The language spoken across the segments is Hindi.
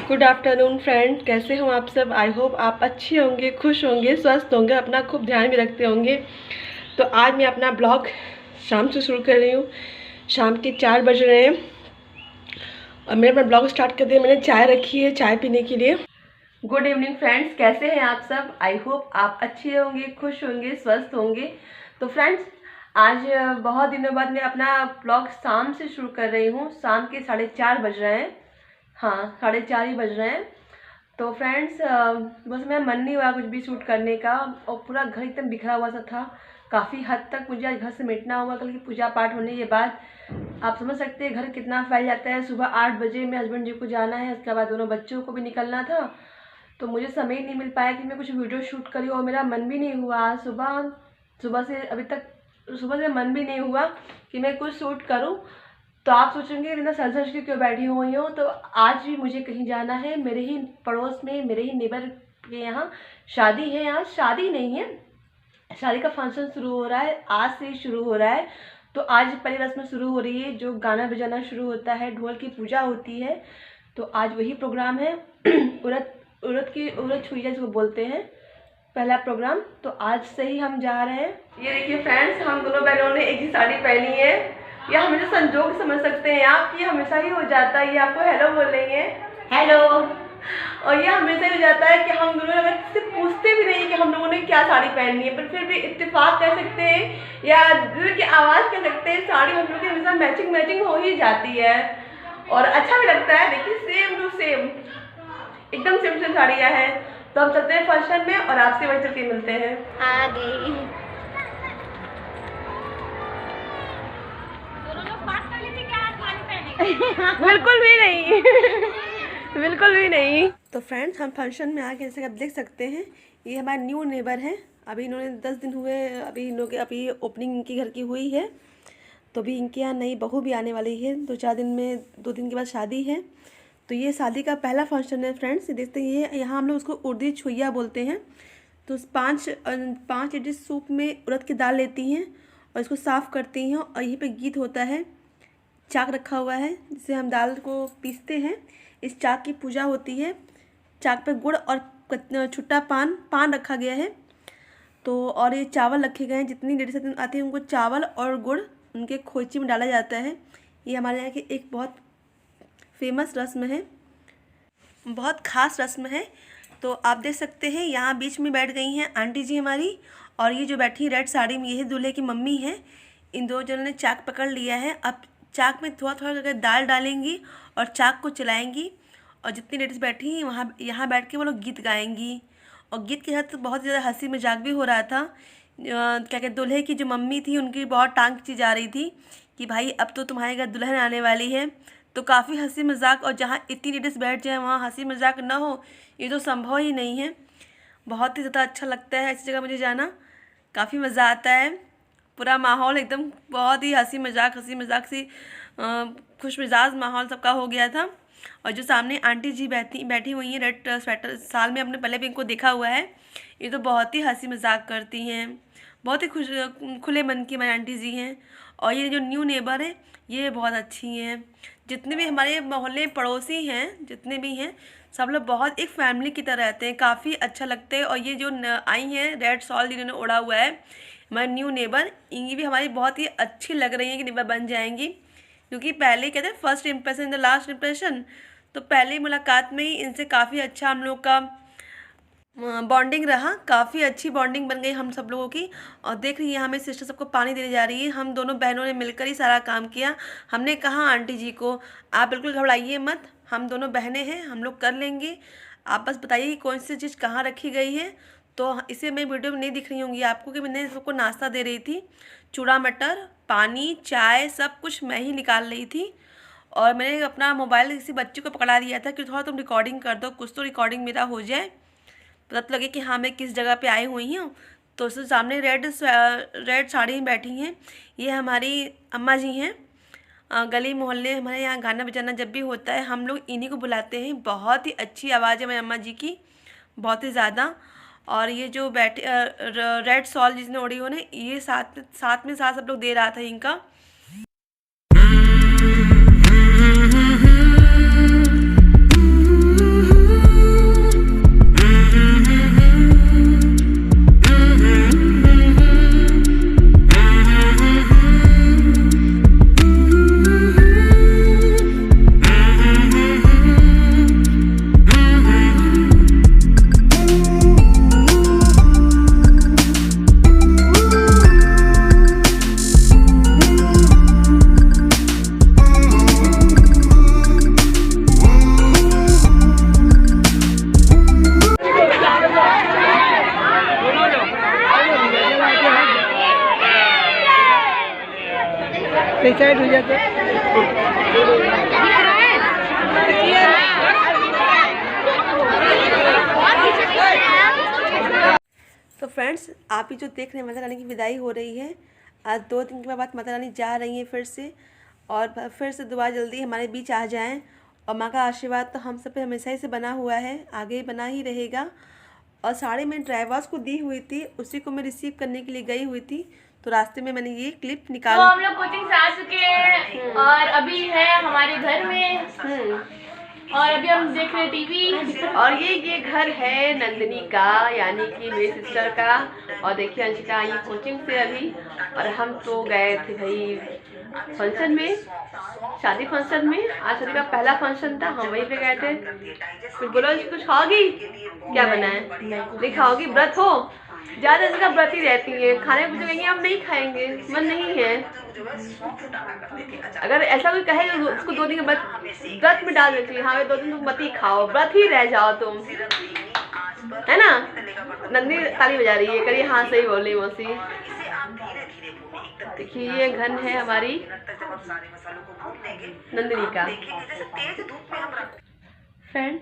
गुड आफ्टरनून फ्रेंड, कैसे हो आप सब। आई होप आप अच्छे होंगे, खुश होंगे, स्वस्थ होंगे, अपना खूब ध्यान भी रखते होंगे। तो आज मैं अपना ब्लॉग शाम से शुरू कर रही हूँ। शाम के 4 बज रहे हैं और मैंने अपना ब्लॉग स्टार्ट कर दिया। मैंने चाय रखी है चाय पीने के लिए। गुड इवनिंग फ्रेंड्स, कैसे हैं आप सब। आई होप आप अच्छे होंगे, खुश होंगे, स्वस्थ होंगे। तो फ्रेंड्स, आज बहुत दिनों बाद मैं अपना ब्लॉग शाम से शुरू कर रही हूँ। शाम के 4:30 बज रहे हैं। हाँ, 4:30 ही बज रहे हैं। तो फ्रेंड्स, बस मेरा मन नहीं हुआ कुछ भी शूट करने का और पूरा घर एकदम बिखरा हुआ सा था। काफ़ी हद तक मुझे आज घर से मिटना हुआ। कल की पूजा पाठ होने के बाद आप समझ सकते हैं घर कितना फैल जाता है। सुबह 8 बजे में हस्बैंड जी को जाना है, उसके बाद दोनों बच्चों को भी निकलना था। तो मुझे समय नहीं मिल पाया कि मैं कुछ वीडियो शूट करूँ और मेरा मन भी नहीं हुआ आज सुबह से अभी तक सुबह से मन भी नहीं हुआ कि मैं कुछ शूट करूँ। तो आप सोचेंगे इतना सज के क्यों बैठी हुई हो। तो आज भी मुझे कहीं जाना है। मेरे ही पड़ोस में, मेरे ही नेबर के यहाँ शादी है। आज शादी नहीं है, शादी का फंक्शन शुरू हो रहा है, आज से ही शुरू हो रहा है। तो आज पहली रस्म शुरू हो रही है, जो गाना बजाना शुरू होता है, ढोल की पूजा होती है। तो आज वही प्रोग्राम है। उरद छुईया जिसको बोलते हैं, पहला प्रोग्राम। तो आज से ही हम जा रहे हैं। ये देखिए फ्रेंड्स, हम दोनों बहनों ने एक ही साड़ी पहनी है। यह हमेशा संजोग समझ सकते हैं आप कि हमेशा ही हो जाता है। ये आपको हेलो बोल रही है, हेलो। और ये हमेशा ही हो जाता है कि हम दोनों अगर किसी पूछते भी नहीं कि हम लोगों ने क्या साड़ी पहननी है, पर फिर भी इत्तेफाक कह सकते हैं या दिल की आवाज़ कह सकते हैं, साड़ी हम लोग की हमेशा मैचिंग हो ही जाती है और अच्छा भी लगता है। देखिए सेम टू सेम, एकदम सेम साड़ियाँ हैं। तो हम चलते हैं फंक्शन में और आपसे वहीं चल के मिलते हैं। आ गई। बिल्कुल भी नहीं। बिल्कुल भी नहीं। तो फ्रेंड्स, हम फंक्शन में आके जैसे आप देख सकते हैं, ये हमारे न्यू नेबर हैं। अभी इन्होंने 10 दिन हुए, अभी ओपनिंग इनकी घर की हुई है। तो अभी इनके यहाँ नई बहू भी आने वाली है। 2 दिन के बाद शादी है। तो ये शादी का पहला फंक्शन है फ्रेंड्स। देखते हैं, ये यहाँ हम लोग उसको उर्दी छुइया बोलते हैं। तो 5 डिश सूप में उड़द की दाल लेती हैं और इसको साफ़ करती हैं और यहीं पे गीत होता है। चाक रखा हुआ है जिससे हम दाल को पीसते हैं। इस चाक की पूजा होती है। चाक पे गुड़ और छुट्टा पान रखा गया है। तो और ये चावल रखे गए हैं। जितनी लेडीज आती हैं उनको चावल और गुड़ उनके खोइची में डाला जाता है। ये हमारे यहाँ की एक बहुत फेमस रस्म है, बहुत ख़ास रस्म है। तो आप देख सकते हैं यहाँ बीच में बैठ गई हैं आंटी जी हमारी, और ये जो बैठी रेड साड़ी में, ये दूल्हे की मम्मी है। इन दो जनों ने चाक पकड़ लिया है। अब चाक में थोड़ा थोड़ा करके दाल डालेंगी और चाक को चलाएंगी और जितनी लेडीज़ बैठी हैं यहाँ बैठ के वो लोग गीत गाएंगी। और गीत के साथ बहुत ज़्यादा हंसी मजाक भी हो रहा था। क्या कहते, दूल्हे की जो मम्मी थी उनकी बहुत टांग खींची जा रही थी कि भाई अब तो तुम्हारे घर दुल्हन आने वाली है। तो काफ़ी हंसी मजाक, और जहाँ इतनी लेडीज़ बैठ जाए वहाँ हंसी मजाक ना हो, ये तो संभव ही नहीं है। बहुत ही ज़्यादा अच्छा लगता है ऐसी जगह मुझे जाना, काफ़ी मज़ा आता है। पूरा माहौल एकदम बहुत ही हंसी मजाक सी खुश मिजाज माहौल सबका हो गया था। और जो सामने आंटी जी बैठी हुई हैं रेड स्वेटर, साल में अपने पहले भी इनको देखा हुआ है। ये तो बहुत ही हंसी मजाक करती हैं, बहुत ही खुले मन की हमारी आंटी जी हैं। और ये जो न्यू नेबर है ये बहुत अच्छी हैं। जितने भी हमारे मोहल्ले पड़ोसी हैं, जितने भी हैं, सब लोग बहुत एक फैमिली की तरह रहते हैं, काफ़ी अच्छा लगता है। और ये जो आई हैं रेड शॉल जिन्होंने ओढ़ा हुआ है, हमारे न्यू नेबर, ये भी हमारी बहुत ही अच्छी लग रही है कि नेबर बन जाएंगी। क्योंकि पहले कहते हैं first impression in the last impression. तो पहली मुलाकात में ही इनसे काफ़ी अच्छा हम लोग का बॉन्डिंग रहा, काफ़ी अच्छी बॉन्डिंग बन गई हम सब लोगों की। और देख रही है हमें सिस्टर सबको पानी देने जा रही है। हम दोनों बहनों ने मिलकर ही सारा काम किया। हमने कहा आंटी जी को आप बिल्कुल घबराइए मत, हम दोनों बहनें हैं, हम लोग कर लेंगे। आप बस बताइए कि कौन सी चीज़ कहाँ रखी गई है। तो इसे मैं वीडियो में नहीं दिख रही होंगी आपको कि मैंने सबको नाश्ता दे रही थी। चूड़ा मटर, पानी, चाय सब कुछ मैं ही निकाल रही थी। और मैंने अपना मोबाइल किसी बच्चे को पकड़ा दिया था कि थोड़ा तुम रिकॉर्डिंग कर दो, कुछ तो रिकॉर्डिंग मेरा हो जाए, पता तो लगे कि हाँ मैं किस जगह पे आई हुई हूँ। तो उसके सामने रेड साड़ी में बैठी हैं, ये हमारी अम्मा जी हैं। गली मोहल्ले हमारे यहाँ गाना बजाना जब भी होता है हम लोग इन्हीं को बुलाते हैं। बहुत ही अच्छी आवाज़ है मेरी अम्मा जी की, बहुत ही ज़्यादा। और ये जो बैठे रेड शॉल जिसने ओढ़ी हो ना, ये साथ में सब लोग दे रहा था इनका। ऐड हो जाता। तो फ्रेंड्स, आप ही जो देख रहे हैं माता रानी की विदाई हो रही है। आज 2 दिन के बाद माता रानी जा रही हैं फिर से, और फिर से दुआ जल्दी हमारे बीच आ जाएं। और माँ का आशीर्वाद तो हम सब पे हमेशा ही से बना हुआ है, आगे ही बना ही रहेगा। और साड़ी मैं ड्राइवर्स को दी हुई थी, उसी को मैं रिसीव करने के लिए गई हुई थी, तो रास्ते में मैंने ये क्लिप निकाला। तो हम लोग कोचिंग से आ चुके हैं और अभी है हमारे घर में, और अभी हम देख रहे हैं टीवी। और ये घर है नंदिनी का, यानी कि मेरी सिस्टर का। और देखिए अंशिका आई कोचिंग से अभी, और हम तो गए थे भाई फंक्शन में, शादी फंक्शन में। आज शादी का पहला फंक्शन था, हम वहीं पे गए थे। कुछ बोलो, कुछ खाओगी? क्या बना है? नहीं खाओगी? व्रत हो? ज़्यादा इसका व्रत ही रहती है, खाने को कहेंगे हम नहीं खाएंगे, मन नहीं है। अगर ऐसा कोई कहे उसको 2 दिन के बाद व्रत में डाल देती है, हाँ 2 दिन तुम मत ही खाओ, व्रत ही रह जाओ तुम, है ना। नंदी ताली बजा रही है, करिए हाँ सही बोल रही मौसी। देखिए ये घर है हमारी नंदिनी का। फ्रेंड,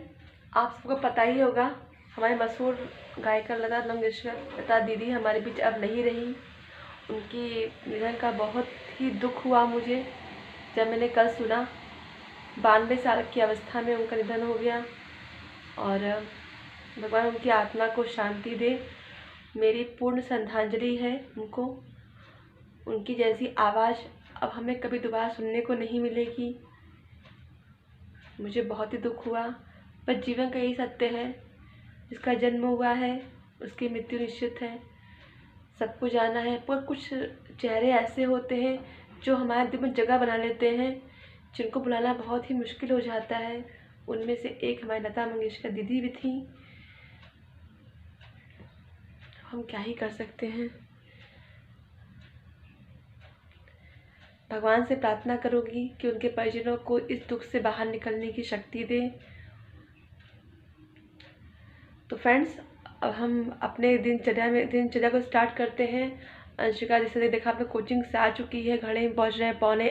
आप सबको पता ही होगा, हमारे मशहूर गायिका लता मंगेशकर, लता दीदी हमारे बीच अब नहीं रही। उनकी निधन का बहुत ही दुख हुआ मुझे जब मैंने कल सुना। 92 साल की अवस्था में उनका निधन हो गया, और भगवान उनकी आत्मा को शांति दे। मेरी पूर्ण श्रद्धांजलि है उनको। उनकी जैसी आवाज़ अब हमें कभी दोबारा सुनने को नहीं मिलेगी। मुझे बहुत ही दुख हुआ, पर जीवन का यही सत्य है, जिसका जन्म हुआ है उसकी मृत्यु निश्चित है। सबको जाना है, पर कुछ चेहरे ऐसे होते हैं जो हमारे दिल में जगह बना लेते हैं, जिनको बुलाना बहुत ही मुश्किल हो जाता है। उनमें से एक हमारी लता मंगेशकर दीदी भी थी। हम क्या ही कर सकते हैं। भगवान से प्रार्थना करूँगी कि उनके परिजनों को इस दुख से बाहर निकलने की शक्ति दे। तो फ्रेंड्स, अब हम अपने दिनचर्या को स्टार्ट करते हैं। अंशिका जैसे देखा आपने कोचिंग से आ चुकी है, घड़े में पहुँच रहे हैं पौने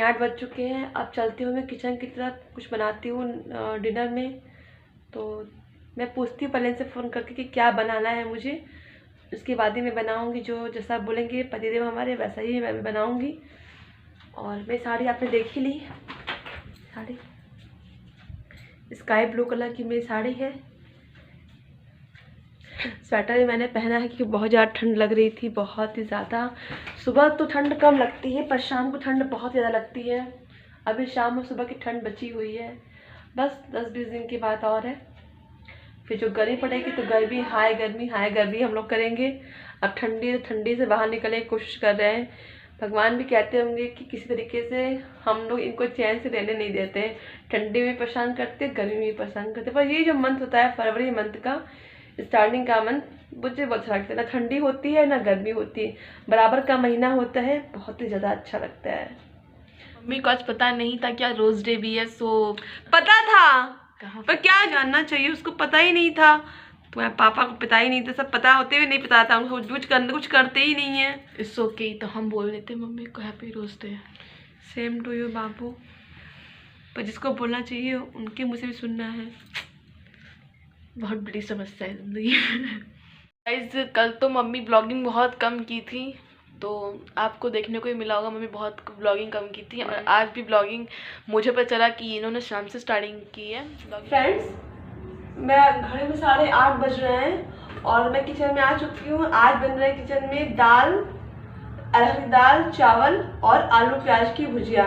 8 बज चुके हैं। अब चलती हूँ मैं किचन की तरफ, कुछ बनाती हूँ डिनर में। तो मैं पूछती हूँ पहले से फ़ोन करके कि क्या बनाना है मुझे, उसके बाद ही मैं बनाऊँगी। जो जैसा बोलेंगे पतिदेव हमारे, वैसा ही मैं भी बनाऊँगी। और मैं साड़ी आपने देख ही ली, साड़ी स्काई ब्लू कलर की मेरी साड़ी है। स्वेटर भी मैंने पहना है क्योंकि बहुत ज़्यादा ठंड लग रही थी, बहुत ही ज़्यादा। सुबह तो ठंड कम लगती है, पर शाम को ठंड बहुत ज़्यादा लगती है। अभी शाम और सुबह की ठंड बची हुई है, बस 10-20 दिन की बात और है। फिर जो गर्मी पड़ेगी तो हाई गर्मी हम लोग करेंगे। अब ठंडी से बाहर निकलने की कोशिश कर रहे हैं। भगवान भी कहते होंगे कि किसी तरीके से हम लोग इनको चैन से रहने नहीं देते हैं। ठंडी में परेशान करते, गर्मी में परेशान करते। पर ये जो मंथ होता है फरवरी मंथ का, स्टार्टिंग का मंथ, मुझे बहुत अच्छा लगता है। ना ठंडी होती है ना गर्मी होती है, बराबर का महीना होता है, बहुत ही ज़्यादा अच्छा लगता है। मम्मी को आज पता नहीं था क्या रोज डे भी है, सो पता था पर क्या जानना चाहिए, उसको पता ही नहीं था। तुम्हारे पापा को पता ही नहीं था, सब पता होते हुए नहीं पता था, उनको कुछ करते ही नहीं है। इट्स ओके, तो हम बोल देते मम्मी को happy rose day. Same to you बाबू। पर जिसको बोलना चाहिए उनके मुँह से भी सुनना है। बहुत बड़ी समस्या है जिंदगी में। गाइस, कल तो मम्मी ब्लॉगिंग बहुत कम की थी, तो आपको देखने को ही मिला होगा मम्मी बहुत ब्लॉगिंग कम की थी। और आज भी ब्लॉगिंग मुझे पता चला कि इन्होंने शाम से स्टार्टिंग की है। फ्रेंड्स, मैं घड़ी में 8:30 बज रहे हैं और मैं किचन में आ चुकी हूँ। आज बन रहा है किचन में दाल, अरहर की दाल, चावल और आलू प्याज की भुजिया।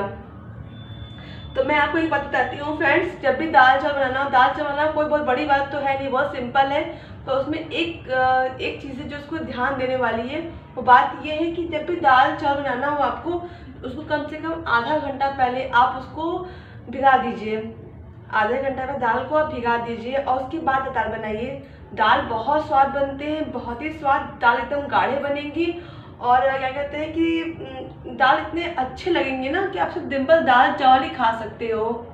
तो मैं आपको एक बात बताती हूँ फ्रेंड्स, जब भी दाल चावल बनाना कोई बहुत बड़ी बात तो है नहीं, बहुत सिंपल है। तो उसमें एक चीज़ है जो उसको ध्यान देने वाली है, वो बात ये है कि जब भी दाल चावल बनाना हो आपको, उसको कम से कम आधा घंटा पहले आप उसको भिगा दीजिए। आधे घंटा में दाल को आप भिगा दीजिए और उसके बाद दाल बनाइए। दाल बहुत स्वाद बनते हैं, बहुत ही स्वाद, दाल एकदम गाढ़े बनेंगी। और क्या कहते हैं कि दाल इतने अच्छे लगेंगे ना कि आप सिर्फ दिन भर दाल चावल ही खा सकते हो।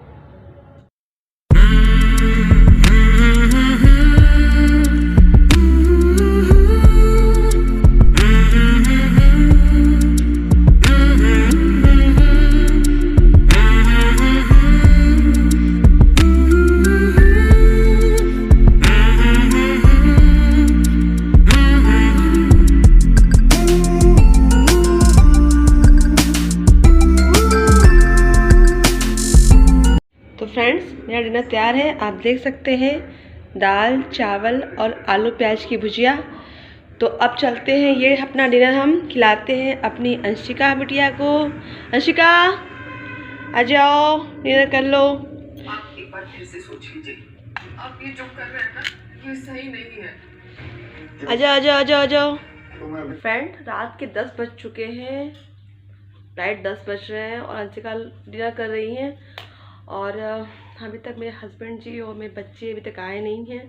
तो फ्रेंड्स मेरा डिनर तैयार है, आप देख सकते हैं, दाल चावल और आलू प्याज की भुजिया। तो अब चलते हैं, ये अपना डिनर हम खिलाते हैं अपनी अंशिका बिटिया को। अंशिका आ जाओ, डिनर कर लो। आप एक बार फिर से सोच लीजिए, आप ये जो कर रहे हैं ना, ये सही नहीं है। आ जाओ आ जाओ आ जाओ आ जाओ। फ्रेंड रात के 10 बज चुके हैं, राइट 10 बज रहे हैं और अंशिका डिनर कर रही हैं। और अभी तक मेरे हस्बैंड जी और मेरे बच्चे अभी तक आए नहीं हैं।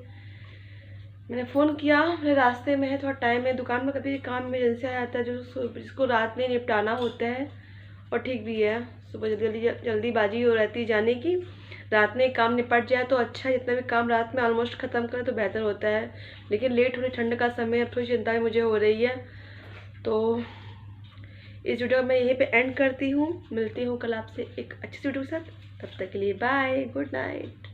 मैंने फ़ोन किया, मेरे रास्ते में है, थोड़ा टाइम है, दुकान में कभी काम इमरजेंसी आ जाता है जिसको रात में निपटाना होता है। और ठीक भी है, सुबह जल्दीबाजी हो रहती है जाने की, रात में काम निपट जाए तो अच्छा है। जितना भी काम रात में ऑलमोस्ट ख़त्म करें तो बेहतर होता है, लेकिन लेट हो रही, ठंड का समय, अब थोड़ी चिंता भी मुझे हो रही है। तो इस वीडियो में यहीं पे एंड करती हूँ, मिलती हूँ कल आपसे एक अच्छी वीडियो के साथ। तब तक के लिए बाय, गुड नाइट।